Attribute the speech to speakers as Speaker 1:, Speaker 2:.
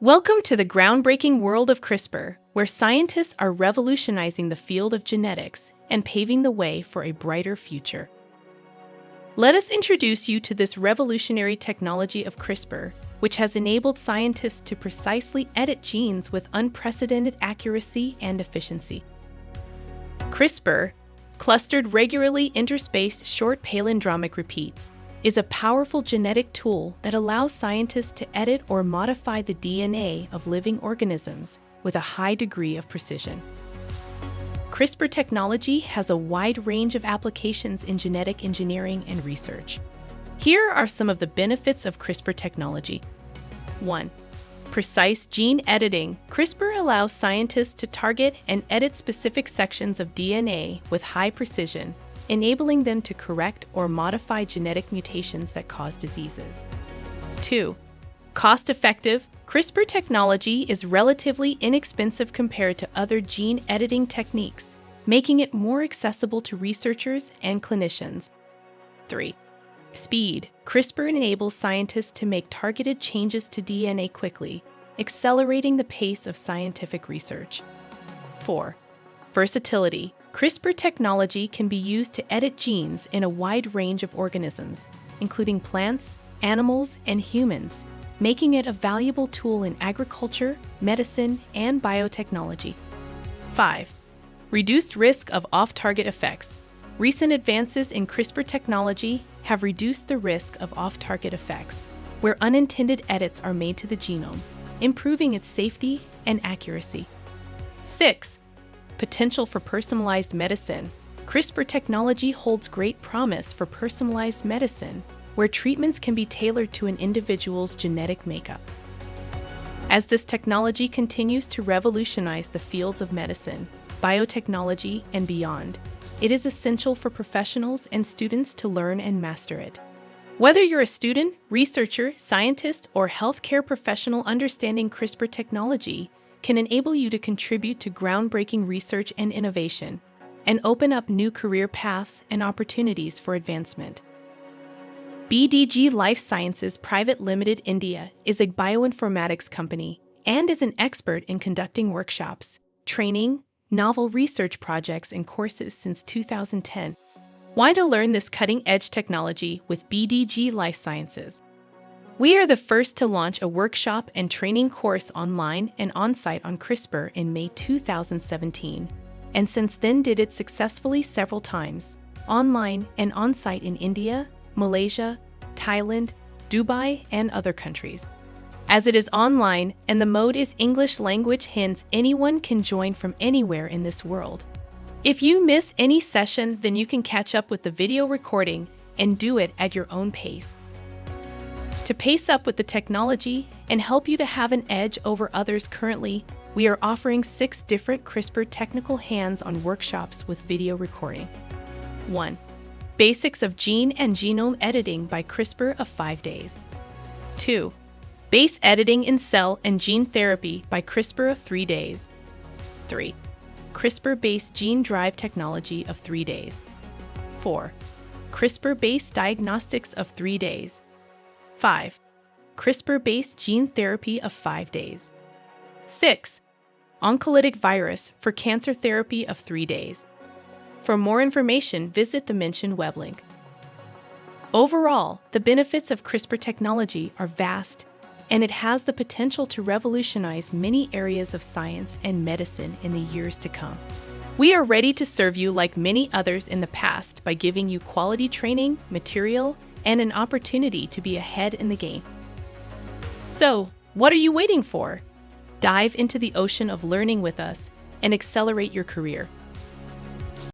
Speaker 1: Welcome to the groundbreaking world of CRISPR, where scientists are revolutionizing the field of genetics and paving the way for a brighter future. Let us introduce you to this revolutionary technology of CRISPR, which has enabled scientists to precisely edit genes with unprecedented accuracy and efficiency. CRISPR, clustered regularly interspaced short palindromic repeats, is a powerful genetic tool that allows scientists to edit or modify the DNA of living organisms with a high degree of precision. CRISPR technology has a wide range of applications in genetic engineering and research. Here are some of the benefits of CRISPR technology. 1. Precise gene editing. CRISPR allows scientists to target and edit specific sections of DNA with high precision, enabling them to correct or modify genetic mutations that cause diseases. 2. Cost-effective. CRISPR technology is relatively inexpensive compared to other gene editing techniques, making it more accessible to researchers and clinicians. 3. Speed. CRISPR enables scientists to make targeted changes to DNA quickly, accelerating the pace of scientific research. 4. Versatility. CRISPR technology can be used to edit genes in a wide range of organisms, including plants, animals, and humans, making it a valuable tool in agriculture, medicine, and biotechnology. 5. Reduced risk of off-target effects. Recent advances in CRISPR technology have reduced the risk of off-target effects, where unintended edits are made to the genome, improving its safety and accuracy. 6. Potential for personalized medicine. CRISPR technology holds great promise for personalized medicine, where treatments can be tailored to an individual's genetic makeup. As this technology continues to revolutionize the fields of medicine, biotechnology, and beyond, it is essential for professionals and students to learn and master it. Whether you're a student, researcher, scientist, or healthcare professional, understanding CRISPR technology can enable you to contribute to groundbreaking research and innovation, and open up new career paths and opportunities for advancement. BDG Lifesciences Private Limited India is a bioinformatics company and is an expert in conducting workshops, training, novel research projects, and courses since 2010. Why to learn this cutting-edge technology with BDG Lifesciences? We are the first to launch a workshop and training course online and on-site on CRISPR in May 2017, and since then did it successfully several times, online and on-site in India, Malaysia, Thailand, Dubai, and other countries. As it is online and the mode is English language, hence anyone can join from anywhere in this world. If you miss any session, then you can catch up with the video recording and do it at your own pace. To pace up with the technology and help you to have an edge over others, currently, we are offering 6 different CRISPR technical hands-on workshops with video recording. 1. Basics of gene and genome editing by CRISPR of 5 days. 2. Base editing in cell and gene therapy by CRISPR of 3 days. 3. CRISPR-based gene drive technology of 3 days. 4. CRISPR-based diagnostics of 3 days. 5. CRISPR-based gene therapy of 5 days. 6. Oncolytic virus for cancer therapy of 3 days. For more information, visit the mentioned web link. Overall, the benefits of CRISPR technology are vast, and it has the potential to revolutionize many areas of science and medicine in the years to come. We are ready to serve you like many others in the past by giving you quality training, material, and an opportunity to be ahead in the game. So, what are you waiting for? Dive into the ocean of learning with us and accelerate your career.